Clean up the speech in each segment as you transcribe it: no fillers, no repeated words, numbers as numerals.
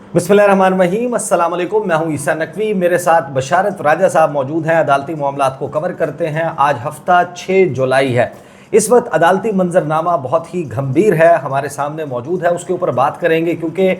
बिस्मिल्लाहिर्रहमानिर्रहीम, अस्सलाम वालेकुम। मैं हूं ईसा नकवी, मेरे साथ बशारत राजा साहब मौजूद हैं। अदालती मामलात को कवर करते हैं। आज हफ्ता 6 जुलाई है। इस वक्त अदालती मंजरनामा बहुत ही गंभीर है, हमारे सामने मौजूद है। उसके ऊपर बात करेंगे क्योंकि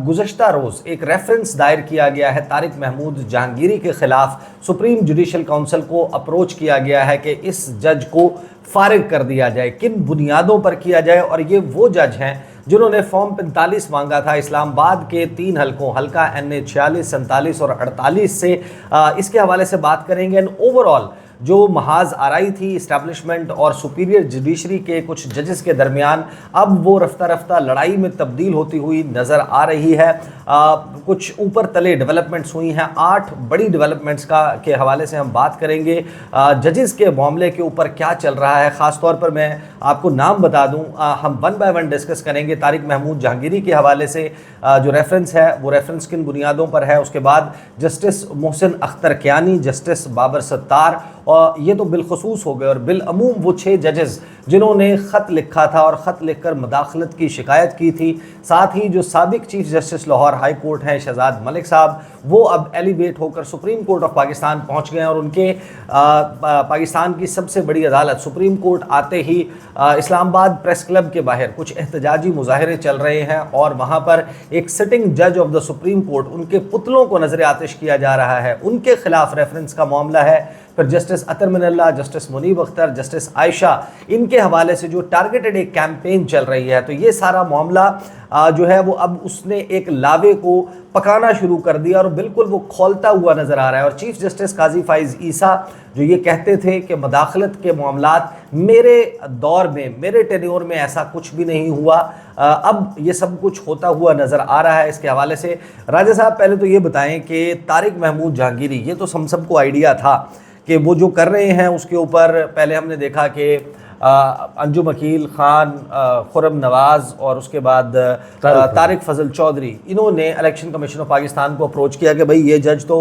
गुज़श्ता रोज़ एक रेफरेंस दायर किया गया है तारिक महमूद जहांगीरी के ख़िलाफ़। सुप्रीम जुडिशल काउंसिल को अप्रोच किया गया है कि इस जज को फारिग कर दिया जाए। किन बुनियादों पर किया जाए? और ये वो जज हैं जिन्होंने फॉर्म 45 मांगा था इस्लामाबाद के 3 हलकों, हल्का NA 46, 47 और 48 से। इसके हवाले से बात करेंगे। एंड ओवरऑल जो महाज आराई थी इस्टेब्लिशमेंट और सुपीरियर जुडिशरी के कुछ जजेस के दरमियान, अब वो रफ्ता रफ्ता लड़ाई में तब्दील होती हुई नज़र आ रही है। कुछ ऊपर तले डेवलपमेंट्स हुई हैं। 8 बड़ी डेवलपमेंट्स के हवाले से हम बात करेंगे। जजेस के मामले के ऊपर क्या चल रहा है, ख़ास तौर पर मैं आपको नाम बता दूं, हम 1 बाय 1 डिस्कस करेंगे। तारिक महमूद जहांगीरी के हवाले से जो रेफरेंस है वो रेफरेंस किन बुनियादों पर है। उसके बाद जस्टिस मोहसिन अख्तर कियानी, जस्टिस बाबर सत्तार, और ये तो बिलखसूस हो गए, और बिलअमूम वो 6 जजेस जिन्होंने ख़त लिखा था और ख़त लिखकर मदाखलत की शिकायत की थी। साथ ही जो साबिक chief justice Lahore high court हैं शहजाद मलिक साहब, वो अब एलिवेट होकर सुप्रीम कोर्ट ऑफ पाकिस्तान पहुंच गए हैं। और उनके पाकिस्तान की सबसे बड़ी अदालत सुप्रीम कोर्ट आते ही इस्लामाबाद प्रेस क्लब के बाहर कुछ एहतजाजी मुजाहरे चल रहे हैं, और वहाँ पर एक सिटिंग जज ऑफ द सुप्रीम कोर्ट, उनके पुतलों को नजर आतिश किया जा रहा है। उनके खिलाफ रेफरेंस का मामला है। फिर जस्टिस अतर मिनल्ला, जस्टिस मुनीब अख्तर, जस्टिस आयशा, इनके हवाले से जो टारगेटेड एक कैंपेन चल रही है। तो ये सारा मामला जो है वो अब उसने एक लावे को पकाना शुरू कर दिया और बिल्कुल वो खोलता हुआ नज़र आ रहा है। और चीफ जस्टिस काजी फाइज ईसा जो ये कहते थे कि मदाखलत के मामलात मेरे दौर में, मेरे टेन्योर में ऐसा कुछ भी नहीं हुआ, अब ये सब कुछ होता हुआ नज़र आ रहा है। इसके हवाले से राजा साहब पहले तो ये बताएं कि तारिक महमूद जहांगीरी, ये तो हम सबको आइडिया था कि वो जो कर रहे हैं उसके ऊपर पहले हमने देखा कि अंजुम अकील ख़ान, खुर्रम नवाज़ और उसके बाद तारिक फजल चौधरी, इन्होंने इलेक्शन कमीशन ऑफ पाकिस्तान को अप्रोच किया कि भाई ये जज तो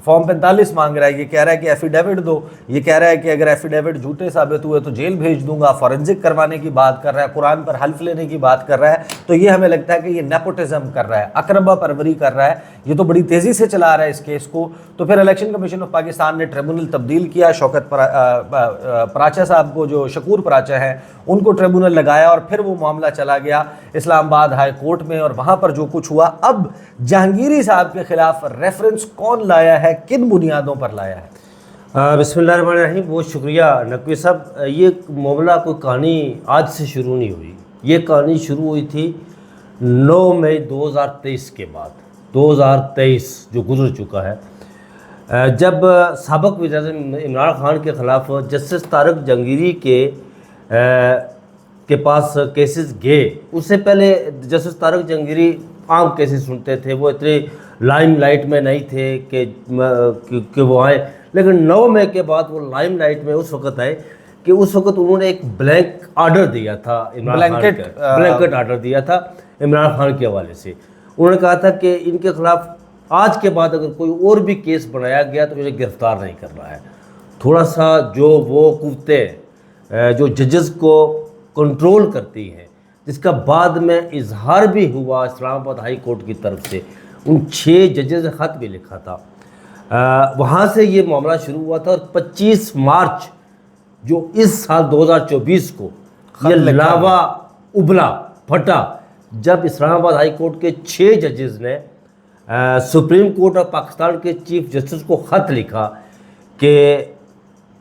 फॉर्म 45 मांग रहा है, ये कह रहा है कि एफिडेविट दो, ये कह रहा है कि अगर एफिडेविट झूठे साबित हुए तो जेल भेज दूंगा, फॉरेंसिक करवाने की बात कर रहा है, कुरान पर हल्फ लेने की बात कर रहा है। तो ये हमें लगता है कि ये नेपोटिज्म कर रहा है, अकरबा परवरी कर रहा है, ये तो बड़ी तेज़ी से चला रहा है इस केस को। तो फिर इलेक्शन कमीशन ऑफ पाकिस्तान ने ट्रिब्यूनल तब्दील किया, शौकत पराचा साहब को, जो शकूर पराचा हैं, उनको ट्रिब्यूनल लगाया, और फिर वो मामला चला गया इस्लामाबाद हाई कोर्ट में, और वहाँ पर जो कुछ हुआ। अब जहांगीरी साहब के खिलाफ रेफरेंस कौन लाया है, किन बुनियादों पर लाया है? बिस्मिल्लाहिर्रहमानिर्रहीम। बहुत शुक्रिया नकवी साहब। ये मामला कोई कहानी आज से शुरू नहीं हुई, ये कहानी शुरू हुई थी 9 मई 2023 के बाद। 2023 जो गुजर चुका है, जब साबिक़ वज़ीर इमरान खान के ख़िलाफ़ जस्टिस तारिक जहांगीरी के पास केसेस गए। उससे पहले जस्टिस तारिक जहांगीरी आम केसेस सुनते थे, वो इतने लाइमलाइट में नहीं थे कि वो आए। लेकिन 9 मई के बाद वो लाइमलाइट में उस वक्त आए कि उस वक्त उन्होंने एक ब्लैंक आर्डर दिया था, ब्लैंकेट आर्डर दिया था इमरान खान के हवाले से। उन्होंने कहा था कि इनके खिलाफ आज के बाद अगर कोई और भी केस बनाया गया तो मुझे गिरफ्तार नहीं करना है। थोड़ा सा जो वो कुव्वतें जो जजेस को कंट्रोल करती हैं, जिसका बाद में इजहार भी हुआ इस्लामाबाद हाई कोर्ट की तरफ से, उन 6 जजेस ने ख़त भी लिखा था। वहाँ से ये मामला शुरू हुआ था, और 25 मार्च जो इस साल 2024 को ये लावा उबला फटा, जब इस्लामाबाद हाई कोर्ट के 6 जजेस ने सुप्रीम कोर्ट ऑफ पाकिस्तान के चीफ जस्टिस को ख़त लिखा कि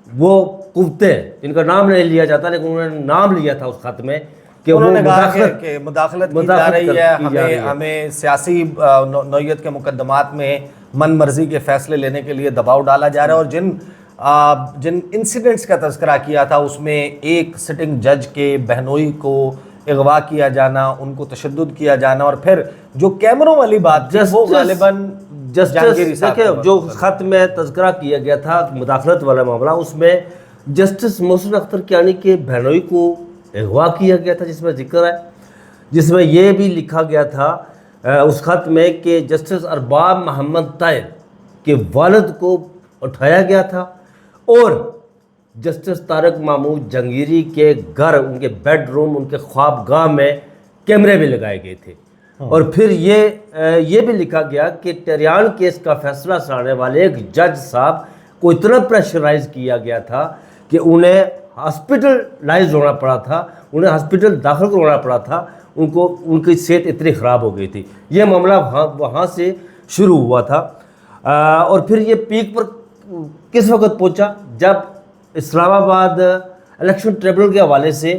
वो कुव्वतें, जिनका नाम नहीं लिया जाता लेकिन उन्होंने नाम लिया था उस ख़त में, कि उन्होंने कहा कि मुदाखलत की जा रही है, हमें सियासी नौयत के मुकदमात में मन मर्जी के फैसले लेने के लिए दबाव डाला जा रहा है। और जिन इंसिडेंट्स का तज़किरा किया था उसमें एक सिटिंग जज के बहनोई को अगवा किया जाना, उनको तशद्दुद किया जाना, और फिर जो कैमरों वाली बात थी वो गालिबन जस्टिस, देखिए जो ख़त में तज़किरा किया गया था मुदाखलत वाला मामला, उसमें जस्टिस मोहसिन अख्तर कियानी के बहनोई को अगवा किया गया था, जिसमें जिक्र है, जिसमें यह भी लिखा गया था उस ख़त में कि जस्टिस अरबाब मोहम्मद ताहिर के वालिद को उठाया गया था, और जस्टिस तारिक महमूद जहांगीरी के घर, उनके बेडरूम, उनके ख्वाबगाह में कैमरे भी लगाए गए थे। और फिर ये भी लिखा गया कि टेरियान केस का फैसला सुनाने वाले एक जज साहब को इतना प्रेशराइज किया गया था कि उन्हें हॉस्पिटलाइज होना पड़ा था, उन्हें हॉस्पिटल दाखिल करवाना पड़ा था, उनकी सेहत इतनी ख़राब हो गई थी। ये मामला वहाँ से शुरू हुआ था। और फिर ये पीक पर किस वक्त पहुँचा, जब इस्लामाबाद इलेक्शन ट्रिब्यूनल के हवाले से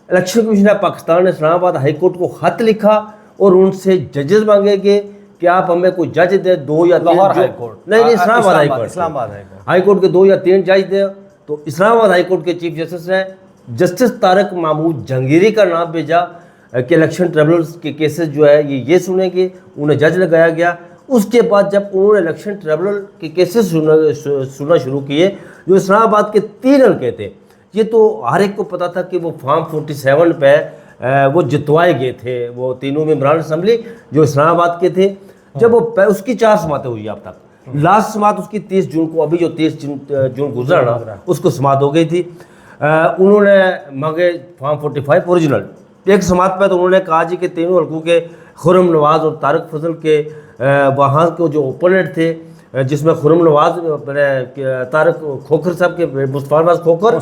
इलेक्शन कमीशन ऑफ पाकिस्तान ने इस्लामाबाद हाई कोर्ट को ख़त लिखा और उनसे जजेस मांगे गए कि आप हमें कोई जज दे, 2 या 3। लाहौर हाई कोर्ट, नहीं, इस्लामाबाद हाई कोर्ट के 2 या 3 जज दे। तो इस्लामाबाद हाई कोर्ट के चीफ जस्टिस ने जस्टिस तारक महमूद जहांगीरी का नाम भेजा कि इलेक्शन ट्रिब्यूनल के केसेस जो है ये सुनेंगे, उन्हें जज लगाया गया। उसके बाद जब उन्होंने इलेक्शन ट्रिब्यूनल के केसेस सुनना शुरू किए, जो इस्लामाबाद के 3 हल्के थे, ये तो हर एक को पता था कि वो फॉर्म 47 पे वो जितवाए गए थे, वो तीनों मेंबरान असम्बली जो इस्लामाबाद के थे। जब वो उसकी 4 समातें हुई अब तक, लास्ट समात उसकी 30 जून को, अभी जो 30 जून गुजरा ना, उसको समात हो गई थी। उन्होंने मांगे फॉर्म 45 ओरिजिनल। एक समात पे तो उन्होंने कहा जी कि तीनों हल्कों के खुर्रम नवाज और तारक फजल के वहाँ के जो ओपोनेंट थे, जिसमें खुर्रम नवाज, तारक खोखर साहब के, मुस्तफा नवाज खोखर,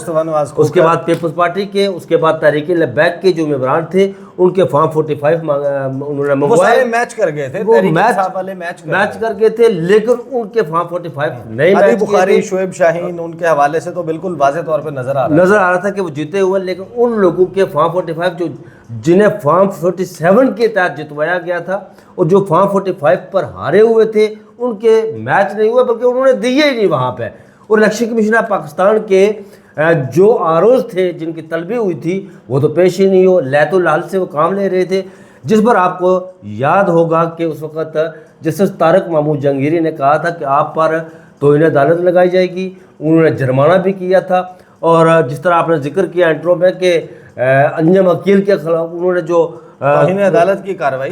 उसके बाद पीपल्स पार्टी के, उसके बाद तहरीक लब्बैक के जो मेंबरान थे, उनके फॉर्म 45 उन्होंने मंगवाए। मैच कर गए थे, वो मैच कर गए थे, लेकिन उनके फॉर्म 45 नहीं मैच बुखारी, शोएब शाहीन, उनके हवाले से तो बिल्कुल वाज़ेह तौर पे नजर आ रहा था कि वो जीते हुए। लेकिन उन लोगों के फॉर्म 45 जो जिन्हें फॉर्म 47 के तहत जितवाया गया था और जो फॉर्म 45 पर हारे हुए थे, उनके मैच नहीं हुए, बल्कि उन्होंने दिए ही नहीं वहाँ पे। और इलेक्शन कमीशन ऑफ पाकिस्तान के जो आरोज थे, जिनकी तलबी हुई थी, वो तो पेश ही नहीं हो, लैतो लाल से वो काम ले रहे थे। जिस पर आपको याद होगा कि उस वक़्त जस्टिस तारक महमूद जहांगीरी ने कहा था कि आप पर तौहीन अदालत लगाई जाएगी, उन्होंने जुर्माना भी किया था। और जिस तरह आपने जिक्र किया इंट्रो में कि अंजम अकील के खिलाफ उन्होंने जो अदालत की कार्रवाई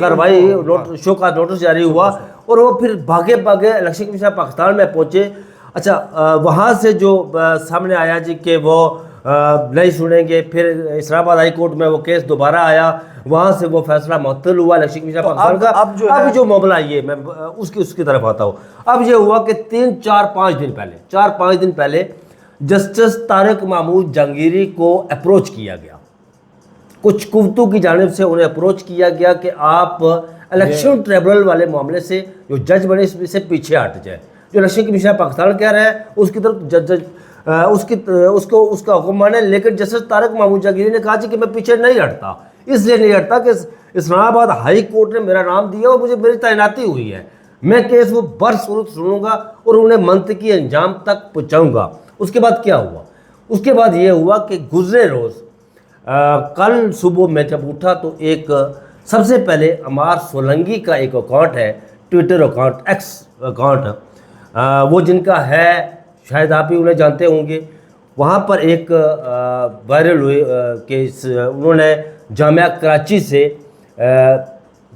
शो का नोटिस जारी हुआ, और वो फिर भागे इलेक्शन कमीशन ऑफ पाकिस्तान में पहुंचे। अच्छा, वहाँ से जो सामने आया जी कि वो नहीं सुनेंगे, फिर इस्लामाबाद हाई कोर्ट में वो केस दोबारा आया, वहाँ से वो फैसला मुअत्तल हुआ इलेक्शन कमीशन ऑफ पाकिस्तान का। अब जो मामला ये मैं उसकी तरफ आता हूँ। अब ये हुआ कि 4-5 दिन पहले जस्टिस तारक महमूद जहांगीरी को अप्रोच किया गया, कुछ कुव्वतों की जानिब से उन्हें अप्रोच किया गया कि आप इलेक्शन ट्रिब्यूनल वाले मामले से जो जज बने इससे पीछे हट जाए। जो इलेक्शन कमीशन ऑफ पाकिस्तान कह रहा है उसकी तरफ उसका हुक्म माने। लेकिन जस्टिस तारक महमूद जहांगीरी ने कहा कि मैं पीछे नहीं हटता, इसलिए नहीं हटता कि इस्लामाबाद हाई कोर्ट ने मेरा नाम दिया और मुझे मेरी तैनाती हुई है, मैं केस वो बरसूरत सुनूंगा और उन्हें मंतकी अंजाम तक पहुँचाऊँगा। उसके बाद क्या हुआ? उसके बाद ये हुआ कि गुजरे रोज़ कल सुबह मैं जब उठा तो एक सबसे पहले अमार सोलंकी का एक अकाउंट है, ट्विटर अकाउंट, एक्स अकाउंट, वो जिनका है, शायद आप ही उन्हें जानते होंगे। वहाँ पर एक वायरल हुए कि उन्होंने जामिया कराची से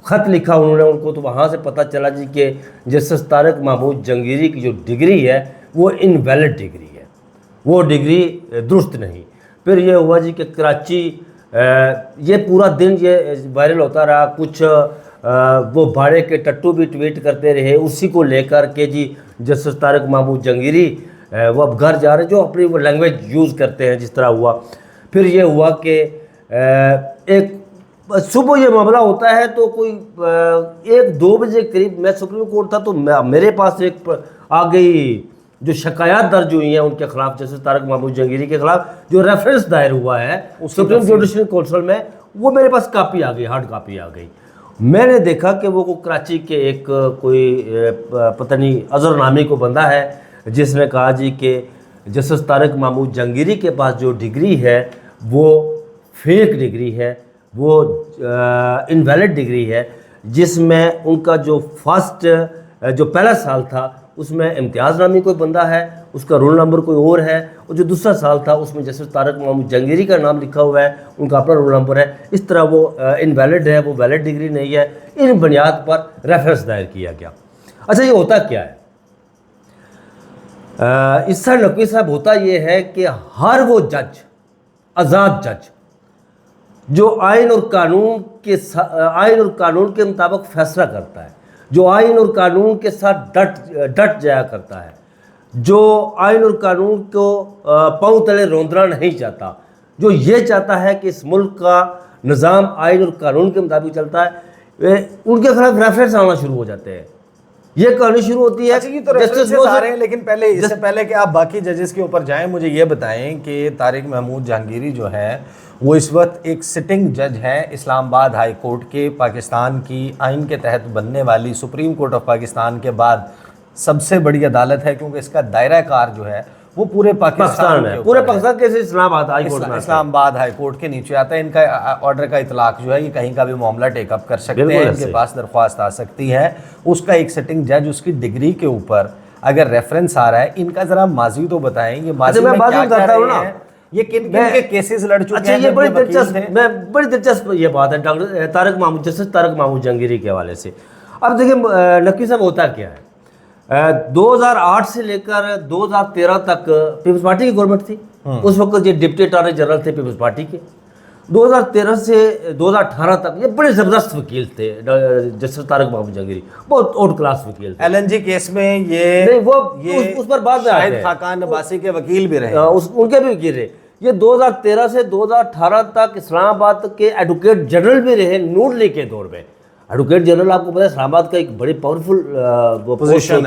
ख़त लिखा उनको, तो वहाँ से पता चला जी कि जस्टिस तारक महमूद जहांगीरी की जो डिग्री है वो इनवैलिड डिग्री है, वो डिग्री दुरुस्त नहीं। फिर ये हुआ जी कि कराची, ये पूरा दिन ये वायरल होता रहा, कुछ वो भाड़े के टट्टू भी ट्वीट करते रहे उसी को लेकर के जी जस्टिस तारक महमूद जहांगीरी वो अब घर जा रहे, जो अपनी वो लैंग्वेज यूज़ करते हैं जिस तरह हुआ। फिर ये हुआ कि एक सुबह ये मामला होता है तो कोई 1-2 बजे करीब मैं सुप्रीम कोर्ट था, तो मेरे पास एक आ गई जो शिकायत दर्ज हुई हैं उनके खिलाफ, जैसे तारक महमूद जहांगीरी के खिलाफ जो रेफरेंस दायर हुआ है सुप्रीम जुडिशल काउंसिल में, वो मेरे पास कापी आ गई, हार्ड कापी आ गई। मैंने देखा कि वो कराची के एक कोई पता नहीं अजहर नामी को बंदा है, जिसने कहा जी कि जस्टिस तारक महमूद जहांगीरी के पास जो डिग्री है वो फेक डिग्री है, वो इनवैलिड डिग्री है, जिसमें उनका जो जो पहला साल था उसमें इम्तियाज़ नामी कोई बंदा है, उसका रोल नंबर कोई और है, और जो दूसरा साल था उसमें जस्टिस तारक महमूद जहांगीरी का नाम लिखा हुआ है, उनका अपना रोल नंबर है। इस तरह वो इनवैलिड है, वो वैलिड डिग्री नहीं है। इन बुनियाद पर रेफरेंस दायर किया गया। अच्छा, ये होता क्या है? इससे नकवी साहब, होता ये है कि हर वो जज, आज़ाद जज, जो आइन और कानून के मुताबिक फैसला करता है, जो आइन और कानून के साथ डट जाया करता है, जो आइन और कानून को पांव तले रौंदना नहीं चाहता, जो ये चाहता है कि इस मुल्क का निज़ाम आइन और कानून के मुताबिक चलता है, उनके खिलाफ रेफरेंस आना शुरू हो जाते हैं। ये कहानी शुरू होती है। अच्छा, ये तो रेफरेंसेस आ रहे हैं, लेकिन पहले इससे पहले कि आप बाकी जजेस के ऊपर जाएं, मुझे ये बताएं कि तारिक महमूद जहांगीरी जो है वो इस वक्त एक सिटिंग जज हैं इस्लामाबाद हाई कोर्ट के, पाकिस्तान की आइन के तहत बनने वाली सुप्रीम कोर्ट ऑफ पाकिस्तान के बाद सबसे बड़ी अदालत है, क्योंकि इसका दायरा कार जो है वो पूरे पाकिस्तान में, पूरे पाकिस्तान के इस्लामाबाद हाई कोर्ट में, इस्लामाबाद हाई कोर्ट के नीचे आता है। इनका ऑर्डर का इतलाक जो है ये कहीं का भी मामला टेकअप कर सकते हैं, इनके पास दरख्वास्त आ सकती है। उसका एक सिटिंग जज उसकी डिग्री के ऊपर अगर रेफरेंस आ रहा है, इनका जरा माजी तो बताएं, ये माजी में क्या क्या रहे हैं, ये किन किन के केसेस लड़ चुके हैं। ये बड़ी दिलचस्प ये बात है डॉक्टर तारिक महमूद, जस्टिस तारिक महमूद जहांगीरी के हवाले से। अब देखिए नकवी साहब, होता क्या है, 2008 से लेकर 2013 तक पीपल्स पार्टी की गवर्नमेंट थी। उस वक्त ये डिप्टी अटॉर्नी जनरल थे पीपल्स पार्टी के। 2013 से 2018 तक ये बड़े ज़बरदस्त वकील थे जस्टिस तारिक महमूद जहांगीरी, बहुत आउट क्लास वकील थे। LNG केस में ये नहीं, वो उस पर बाद में शाहिद खाकान अब्बासी के वकील भी रहे, उनके भी वकील रहे। ये 2013 से 2018 तक इस्लामाबाद के एडवोकेट जनरल भी रहे नून लीग के दौर में। एडवोकेट जनरल आपको पता है इस्लामाबाद का एक बड़ी पावरफुल पोजीशन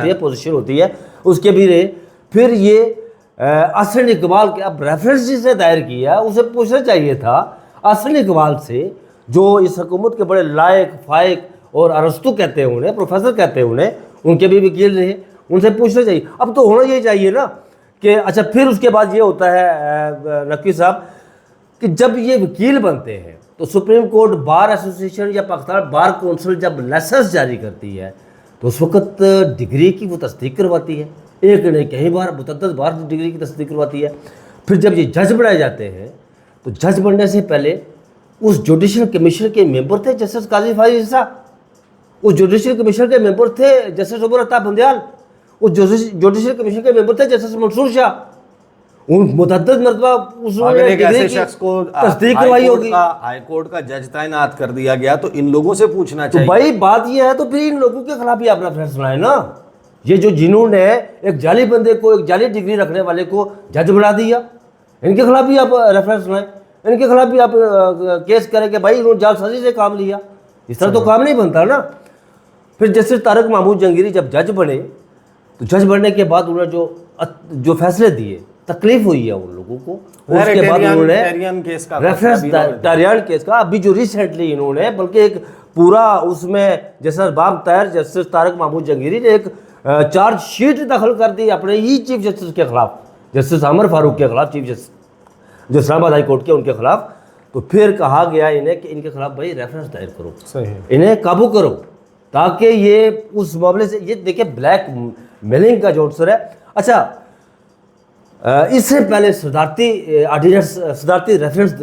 होती है, उसके भी रहे। फिर ये असद इकबाल के, अब रेफरेंस जिसने दायर किया उसे पूछना चाहिए था असद इकबाल से, जो इस हुकूमत के बड़े लायक फायक और अरस्तु कहते हैं उन्हें, प्रोफेसर कहते हैं उन्हें, उनके भी वकील रहे, उनसे पूछना चाहिए। अब तो होना यही चाहिए ना कि अच्छा, फिर उसके बाद ये होता है नकवी साहब कि जब ये वकील बनते हैं तो सुप्रीम कोर्ट बार एसोसिएशन या पाकिस्तान बार कौंसिल जब लाइसेंस जारी करती है तो उस वक्त डिग्री की वो तस्दीक करवाती है, एक नहीं कई बार मुतअद्दिद बार डिग्री की तस्दीक करवाती है। फिर जब ये जज बनाए जाते हैं तो जज बनने से पहले उस जुडिशल कमीशन के मेंबर थे जस्टिस काजी फाइज ईसा, उस जुडिशल कमीशन के मेंबर थे जस्टिस उमर अता बंदयाल, उस जुडिशल कमीशन के मेंबर थे जस्टिस मंसूर शाह। उन मुतअद्दिद मरतबा अगर एक ऐसे शख्स को तस्दीक करवाई होगी, हाई कोर्ट का जज तैनात कर दिया गया तो इन लोगों से पूछना चाहिए। तो भाई बात यह है, तो फिर इन लोगों के खिलाफ ही अपना फैसला है ना। ये जो जिन्होंने एक जाली बंदे को, एक जाली डिग्री रखने वाले को जज बना दिया, इनके खिलाफ भी आप रेफरेंस लाएं, इनके खिलाफ भी आप केस करें कि भाई इन्होंने जालसाजी से काम लिया। इस तरह तो काम नहीं बनता ना। फिर जस्टिस तारिक महमूद जहांगीरी जब जज बने तो जज बनने के बाद उन्होंने जो फैसले दिए, तकलीफ हुई है उन लोगों को। उसके बाद उन्होंने रेफरेंस टारियान केस का, अभी जो रिसेंटली इन्होंने, बल्कि एक पूरा उसमें जैसा बाब तैयार जस्टिस तारिक महमूद जहांगीरी ने एक चार्जशीट दाखिल कर दी अपने ही चीफ जस्टिस के खिलाफ, जस्टिस अमर फारूक के खिलाफ, चीफ जस्टिस जो इस्लामाबाद हाई कोर्ट के, उनके खिलाफ। तो फिर कहा गया इन्हें कि इनके खिलाफ भाई रेफरेंस दायर करो, सही, इन्हें काबू करो, ताकि ये उस मामले से, ये देखिए ब्लैक मेलिंग का जो अवसर है। अच्छा, इससे पहले सदारती रेफरेंस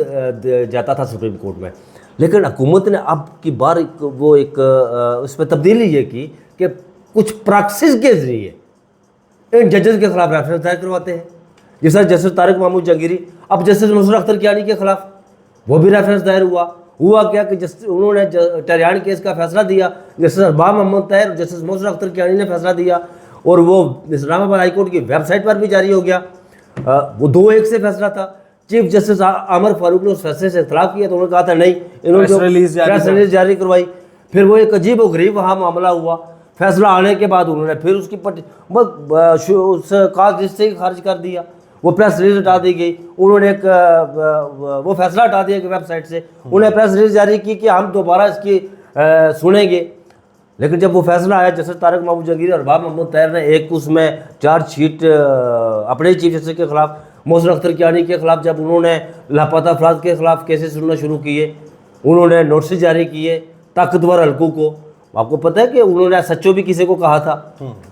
जाता था सुप्रीम कोर्ट में, लेकिन हुकूमत ने अब की बार वो एक उसमें तब्दीली ये की कि कुछ प्रैक्टिस के जरिए इन जजेस के खिलाफ रेफरेंस दायर करवाते हैं। जैसे जस्टिस तारिक महमूद जहांगीरी, अब जस्टिस मंसूर अख्तर कियानी के खिलाफ वो भी रेफरेंस दायर हुआ क्या कि उन्होंने टरियान केस का फैसला दिया, जस्टिस अरबाब मोहम्मद ताहिर और जस्टिस मंसूर अख्तर कियानी ने फैसला दिया, और वो इस्लामाबाद हाई कोर्ट की वेबसाइट पर भी जारी हो गया। वो 2-1 से फैसला था। चीफ जस्टिस अमर फारूक ने उस फैसले से इख्तलाफ किया तो उन्होंने कहा था नहीं, इन्होंने जो प्रेस रिलीज जारी करवाई। फिर वो एक अजीब व गरीब वहाँ मामला हुआ। फैसला आने के बाद उन्होंने फिर उसकी उस काज लिस्ट से खारिज कर दिया, वो प्रेस रिलीज हटा दी गई। उन्होंने एक वो फैसला हटा दिया कि वेबसाइट से, उन्हें प्रेस रिलीज जारी की कि हम दोबारा इसकी सुनेंगे। लेकिन जब वो फैसला आया, जस्टिस तारिक महमूद जहांगीरी और बाब मोहम्मद ताहिर ने एक उसमें चार्जशीट अपने चीफ जस्टिस के खिलाफ, मोहसिन अख्तर कियानी के खिलाफ, जब उन्होंने लापता अफराद के खिलाफ केसेस सुनना शुरू किए, उन्होंने नोटिस जारी किए ताकतवर हल्कों को। आपको पता है कि उन्होंने SHO भी किसी को कहा था,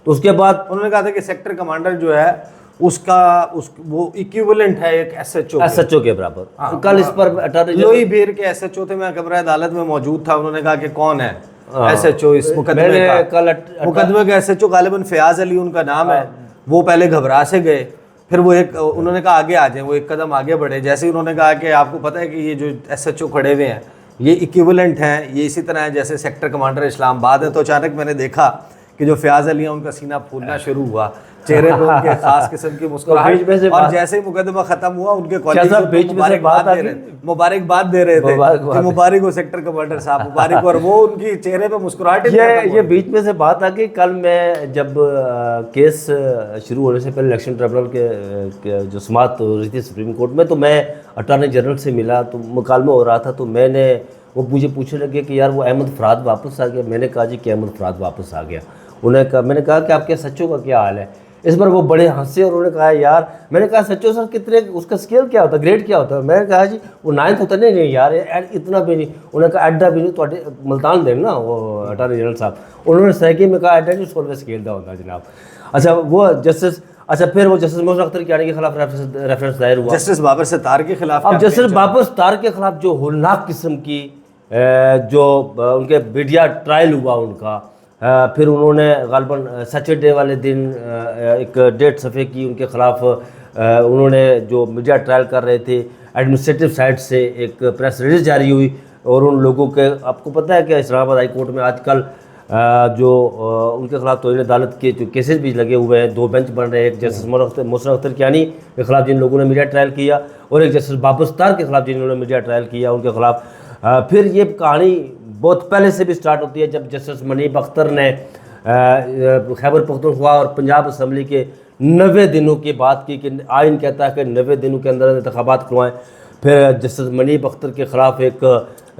तो उसके बाद उन्होंने कहा था कि सेक्टर कमांडर जो है वो इक्विवेलेंट है एक SHO के बराबर। कल इस पर लोई भीर के SHO थे, मैं कमरा अदालत में मौजूद था, उन्होंने कहा कि कौन है SHO इस मुकदमे का। मुकदमे का SHO गालिबन फयाज अली उनका नाम है। वो पहले घबरा से गए, फिर वो एक उन्होंने कहा आगे आ जाए, वो एक कदम आगे बढ़े। जैसे ही उन्होंने कहा कि आपको पता है कि ये जो SHO खड़े हुए हैं ये इक्विवेलेंट हैं, ये इसी तरह है जैसे सेक्टर कमांडर इस्लामाबाद है, तो अचानक मैंने देखा कि जो फयाज अली हैं उनका सीना फूलना शुरू हुआ, चेहरे पे उनके खास किस्म की मुस्कुराहट, और जैसे ही मुकदमा खत्म हुआ उनके कॉलेज मुबारकबाद दे रहे थे कि मुबारक हो सेक्टर कमांडर साहब, मुबारक, और वो उनकी चेहरे पे मुस्कुराहट। ये बीच में से बात आ गई। कल मैं जब केस शुरू होने से पहले इलेक्शन ट्रिब्यूनल के जो समाअत हो रही थी सुप्रीम कोर्ट में, तो मैं अटॉर्नी जनरल से मिला, तो मुकालमा हो रहा था, तो मैंने वो मुझे पूछने लगे कि यार वो अहमद फराद वापस आ गया। मैंने कहा जी कि अहमद फराद वापस आ गया। उन्होंने कहा, मैंने कहा कि आपके SHO का क्या हाल है। इस पर वो बड़े हंसे और उन्होंने कहा यार, मैंने कहा SHO सर कितने, उसका स्केल क्या होता है, ग्रेड क्या होता है। मैंने कहा जी वो 9th होता नहीं, नहीं यार इतना भी नहीं। उन्होंने कहा एडा भी नहीं, तो मुल्तान देन ना वो अटॉर्नी जनरल साहब, उन्होंने सही में कहा एडा नहीं 16वें स्केल का होता जनाब। अच्छा वो जस्टिस, अच्छा फिर वो जस्टिस मोहसिन अख्तर कियानी के खिलाफ रेफरेंस दायर हुआ, जस्टिस बाबर सत्तार के खिलाफ। अब जस्टिस बाबर सत्तार के खिलाफ जो होलनाक किस्म की जो उनके मीडिया ट्रायल हुआ उनका, फिर उन्होंने गालबन सैटरडे वाले दिन एक 1.5 सफ़े की उनके ख़िलाफ़ उन्होंने जो मीडिया ट्रायल कर रहे थे एडमिनिस्ट्रेटिव साइड से एक प्रेस रिलीज जारी हुई, और उन लोगों के, आपको पता है कि इस्लामाबाद हाई कोर्ट में आजकल जो उनके खिलाफ तौहीन अदालत के जो केसेस भी लगे हुए हैं, 2 बेंच बन रहे हैं, एक जस्टिस मोहसिन अख्तर कियानी के खिलाफ जिन लोगों ने मीडिया ट्रायल किया, और एक जस्टिस बाबर सत्तार के खिलाफ जिन्होंने मीडिया ट्रायल किया उनके खिलाफ। फिर ये कहानी बहुत पहले से भी स्टार्ट होती है, जब जस्टिस मनीब अख्तर ने खैबर पख्तूनख्वा और पंजाब असम्बली के 90 दिनों की बात की कि आइन कहता है कि 90 दिनों के अंदर इंतखाबात करवाएं। फिर जस्टिस मनीब अख्तर के खिलाफ एक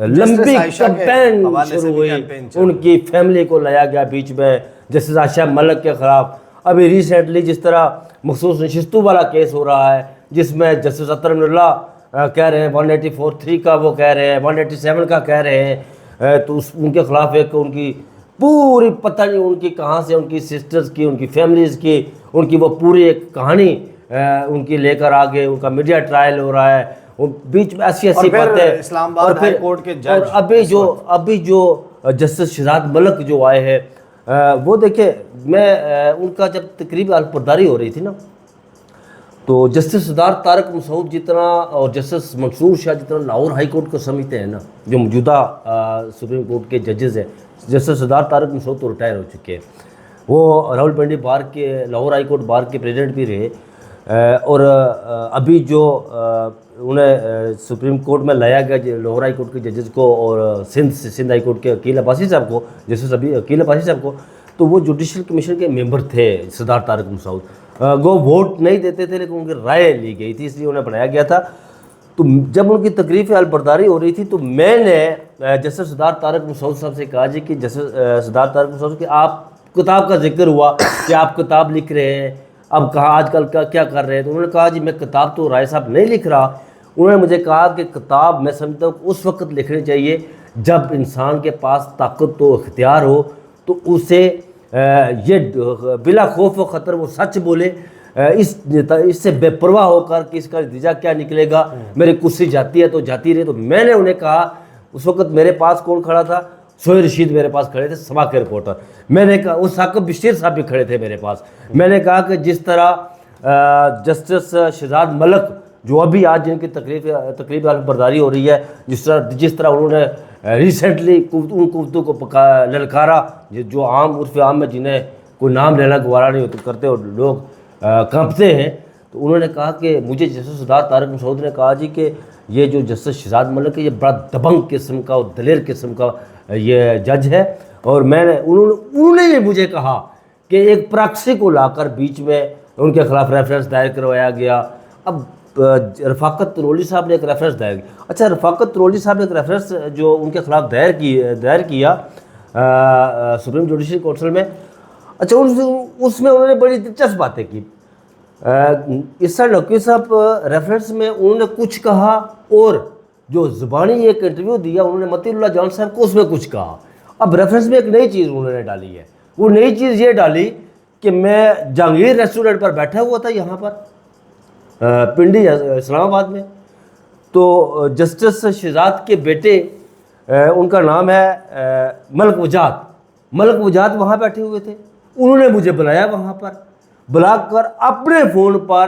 लंबी कैंपेन शुरू हुई, उनकी फैमिली को लाया गया बीच में। जस्टिस आयशा मलिक के खिलाफ अभी रिसेंटली जिस तरह मखसूस नशिस्तों वाला केस हो रहा है, जिसमें जस्टिस अतर अमीरुल्लाह कह रहे हैं 184(3) का, वो कह रहे हैं 187 का कह रहे हैं, तो उनके खिलाफ एक उनकी पूरी, पता नहीं उनकी कहाँ से, उनकी सिस्टर्स की, उनकी फैमिलीज़ की, उनकी वो पूरी एक कहानी उनकी लेकर आ गए, उनका मीडिया ट्रायल हो रहा है, वो बीच में ऐसी बातें। इस्लामाबाद हाई कोर्ट के जज, और अभी जो जस्टिस शहजाद मलिक जो आए हैं, वो देखे, मैं उनका जब तकरीब अलबरदारी हो रही थी ना, तो जस्टिस सरदार तारक मसूद जितना और जस्टिस मंसूर शाह जितना लाहौर हाई कोर्ट को समझते हैं ना, जो मौजूदा सुप्रीम कोर्ट के जजेस हैं, जस्टिस सरदार तारक मसूद तो रिटायर हो चुके हैं, वो रावलपिंडी बार के, लाहौर हाई कोर्ट बार के प्रेसिडेंट भी रहे, और अभी जो उन्हें सुप्रीम कोर्ट में लाया गया लाहौर हाई कोर्ट के जजेस को, और सिंध हाई कोर्ट के अकील अब्बासी साहब को, जस्टिस अभी अकील अब्बासी साहब को, तो वो जुडिशल कमीशन के मेंबर थे सरदार तारक मसूद। वो वोट नहीं देते थे, लेकिन उनकी राय ली गई थी, इसलिए उन्हें बनाया गया था। तो जब उनकी तकरीफ़ अलबरदारी हो रही थी, तो मैंने जस्टिस सरदार तारक मसूद साहब से कहा जी कि जस्टिस सरदार तारक मसूद कि आप, किताब का जिक्र हुआ कि आप किताब लिख रहे हैं, अब कहा आजकल का क्या कर रहे हैं, तो उन्होंने कहा जी मैं किताब तो राय साहब नहीं लिख रहा। उन्होंने मुझे कहा कि किताब मैं समझता हूँ उस वक्त लिखनी चाहिए जब इंसान के पास ताकत तो इख्तियार हो, तो उसे ये बिला खौफ व ख़तर वो सच बोले, इससे बेपरवाह होकर कि इसका नतीजा क्या निकलेगा, मेरी कुर्सी जाती है तो जाती रहे। तो मैंने उन्हें कहा, उस वक्त मेरे पास कौन खड़ा था, सोहेल रशीद मेरे पास खड़े थे, सभा के रिपोर्टर। मैंने कहा, उस साकिब बिशीर साहब भी खड़े थे मेरे पास। मैंने कहा कि जिस तरह जस्टिस शहजाद मलिक जो अभी आज जिनकी तकरीब अलबरदारी हो रही है, जिस तरह उन्होंने रिसेंटली उन कुफ्तों को ललकारा, जो आम उर्फ आम में जिन्हें कोई नाम लेना गवारा नहीं करते और लोग कांपते हैं, तो उन्होंने कहा कि मुझे जस्टिस सरदार तारक मसूद ने कहा जी कि ये जो जस्टिस शहजाद मलिक है, ये बड़ा दबंग किस्म का और दलेर किस्म का ये जज है। और उन्होंने भी मुझे कहा कि एक प्रॉक्सी को लाकर बीच में उनके खिलाफ रेफरेंस दायर करवाया गया। अब रफ़ाकत तरोली साहब ने एक रेफरेंस दायर किया। अच्छा, रफ़ाकत तरोली साहब ने एक रेफरेंस जो उनके खिलाफ दायर किया सुप्रीम जुडिशल काउंसिल में। अच्छा, उसमें उन्होंने बड़ी दिलचस्प बातें की। इस्सा नकवी साहब रेफरेंस में उन्होंने कुछ कहा, और जो ज़ुबानी एक इंटरव्यू दिया उन्होंने मतीउल्लाह जान साहब को, उसमें कुछ कहा। अब रेफरेंस में एक नई चीज़ उन्होंने डाली है। वो नई चीज़ ये डाली कि मैं जहांगीर रेस्टोरेंट पर बैठा हुआ था यहाँ पर पिंडी इस्लामाबाद में, तो जस्टिस शहजाद के बेटे, उनका नाम है मलिक वजाद वहाँ बैठे हुए थे। उन्होंने मुझे बुलाया, वहाँ पर बुलाकर अपने फ़ोन पर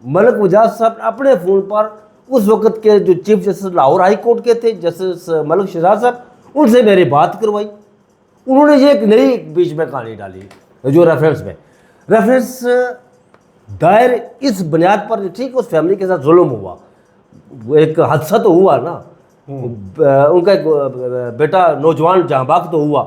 मलिक वजाद साहब ने अपने फ़ोन पर उस वक्त के जो chief justice Lahore high court के थे जस्टिस मलिक शहजाद साहब, उनसे मेरी बात करवाई। उन्होंने ये एक नई बीच में कहानी डाली जो रेफरेंस दायर इस बुनियाद पर, ठीक उस फैमिली के साथ जुल्म हुआ, एक हादसा तो हुआ ना, उनका एक बेटा नौजवान जहाँ बाग तो हुआ,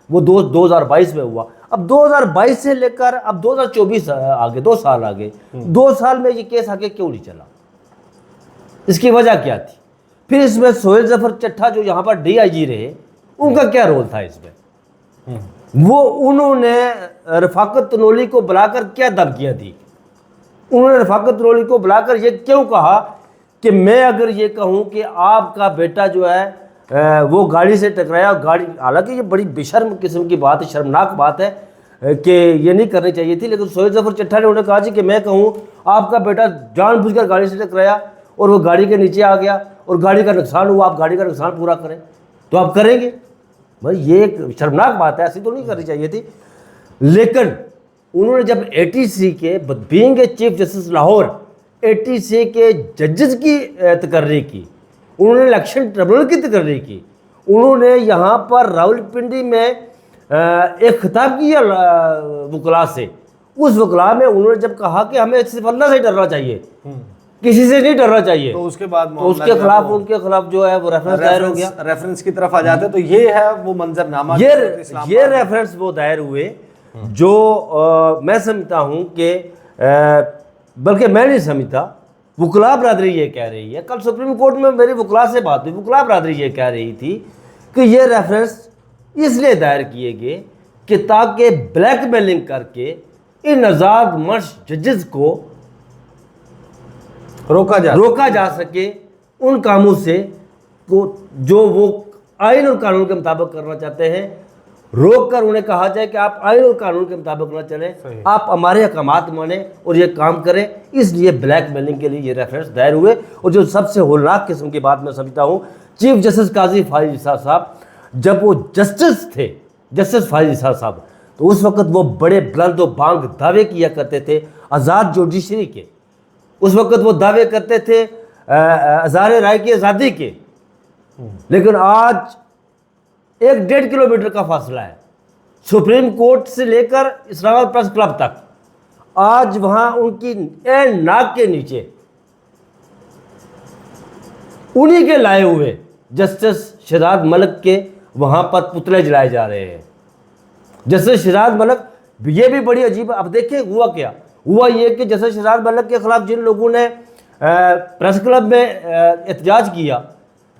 वो 2022 में हुआ। अब 2022 से लेकर अब 2024 आगे 2 साल आगे, 2 साल में ये केस आगे क्यों नहीं चला, इसकी वजह क्या थी? फिर इसमें सोहेल जफर चट्टा जो यहाँ पर DIG रहे, उनका क्या रोल था इसमें? वो उन्होंने रफाकत तनोली को बुलाकर क्या धमकियाँ दी? उन्होंने रफाकत तनोली को बुलाकर ये क्यों कहा कि मैं अगर ये कहूँ कि आपका बेटा जो है वो गाड़ी से टकराया, गाड़ी, हालांकि ये बड़ी बेशर्म किस्म की बात है, शर्मनाक बात है कि ये नहीं करनी चाहिए थी, लेकिन सोहेल जफर चट्टा ने उन्हें कहा जी कि मैं कहूँ आपका बेटा जानबूझकर गाड़ी से टकराया और वो गाड़ी के नीचे आ गया और गाड़ी का नुकसान हुआ, आप गाड़ी का नुकसान पूरा करें, तो आप करेंगे? भाई ये एक शर्मनाक बात है, ऐसी तो नहीं करनी चाहिए थी। लेकिन उन्होंने जब ATC के being a chief justice Lahore ATC के जजेस की तकर्री की, उन्होंने इलेक्शन ट्रिब्यूनल की तकर्री की, उन्होंने यहाँ पर रावलपिंडी में एक खिताब किया वकला से। उस वकला में उन्होंने जब कहा कि हमें सिर्फ अल्लाह से डरना चाहिए, किसी से नहीं डरना चाहिए, तो उसके बाद तो उसके खिलाफ उनके खिलाफ जो है वो रेफरेंस दायर हो गया। रेफरेंस की तरफ आ जाते, तो ये है वो मंजरनामा, ये रेफरेंस वो दायर हुए जो मैं समझता हूँ कि बल्कि मैं नहीं समझता, वकला बरादरी ये कह रही है। कल सुप्रीम कोर्ट में मेरी वकला से बात हुई, वकला बरादरी ये कह रही थी कि ये रेफरेंस इसलिए दायर किए गए कि ताकि ब्लैकमेलिंग करके इन आज़ाद मर्श जजेस को रोका जा सके उन कामों से को जो वो आइन और कानून के मुताबिक करना चाहते हैं, रोक कर उन्हें कहा जाए कि आप आइन और कानून के मुताबिक ना चलें, आप हमारे अहकामात माने और ये काम करें। इसलिए ब्लैकमेलिंग के लिए ये रेफरेंस दायर हुए। और जो सबसे होलनाक किस्म की बात मैं समझता हूँ, चीफ जस्टिस काजी फाइज ईसा साहब जब वो जस्टिस थे, जस्टिस फाइज ईसा साहब, तो उस वक्त वो बड़े बुलंद व बांग दावे किया करते थे आज़ाद जुडिशरी के। उस वक्त वो दावे करते थे हज़ारे राय की आज़ादी के। लेकिन आज 1-1.5 किलोमीटर का फासला है सुप्रीम कोर्ट से लेकर इस्लामाबाद प्रेस क्लब तक। आज वहाँ उनकी नाक के नीचे उन्हीं के लाए हुए जस्टिस शहजाद मलिक के वहाँ पर पुतले जलाए जा रहे हैं। जस्टिस शहजाद मलिक, ये भी बड़ी अजीब। अब देखिए हुआ क्या हुआ, ये कि जस्टिस शहजाद मलिक के खिलाफ जिन लोगों ने प्रेस क्लब में एहतजाज किया,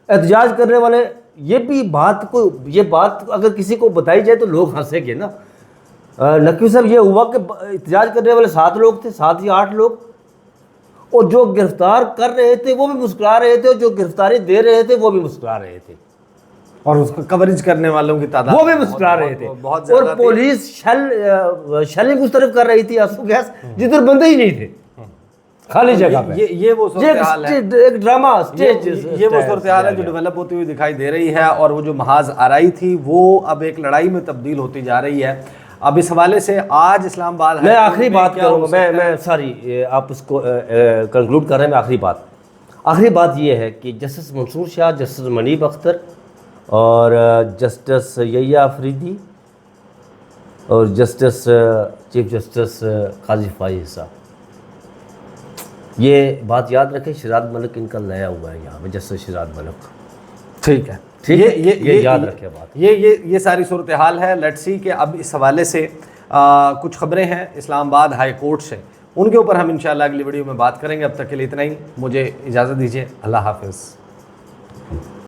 एहतजाज करने वाले, ये बात अगर किसी को बताई जाए तो लोग हंसेंगे ना। नकवी साहब, ये हुआ कि एहतजाज करने वाले 7 लोग थे, 7 या 8 लोग, और जो गिरफ्तार कर रहे थे वो भी मुस्कुरा रहे थे, और जो गिरफ्तारी दे रहे थे वो भी मुस्कुरा रहे थे, और उसको कवरेज करने वालों की तादाद वो भी मुस्कुरा रहे थे। और पुलिस शेलिंग उस तरफ कर रही थी, आंसू गैस, जिधर बंदे ही नहीं थे, खाली जगह पे। ये वो सूरत-ए-हाल है, एक ड्रामा स्टेज, ये वो सूरत-ए-हाल है जो डेवलप होती हुई दिखाई दे रही है। और वो जो महाज आराई थी वो अब एक लड़ाई में तब्दील होती जा रही है। अब इस हवाले से आज इस्लामाबाद, मैं आखिरी बात करूँगा, मैं सॉरी आप उसको कंक्लूड कर रहे हैं। मैं आखिरी बात ये है कि जस्टिस मंसूर शाह, जस्टिस मनीब अख्तर और जस्टिस यहिया अफरीदी और जस्टिस चीफ जस्टिस काजी फाइज ईसा, ये बात याद रखें, शहजाद मलिक इनका लाया हुआ है यहाँ पे, जस्टिस शहजाद मलिक। ठीक है, ये याद रखें बात। ये सारी सूरत हाल है। लेट्स सी कि अब इस हवाले से कुछ खबरें हैं इस्लामाबाद हाई कोर्ट से, उनके ऊपर हम इंशाल्लाह अगली वीडियो में बात करेंगे। अब तक के लिए इतना ही, मुझे इजाज़त दीजिए, अल्लाह हाफिज़।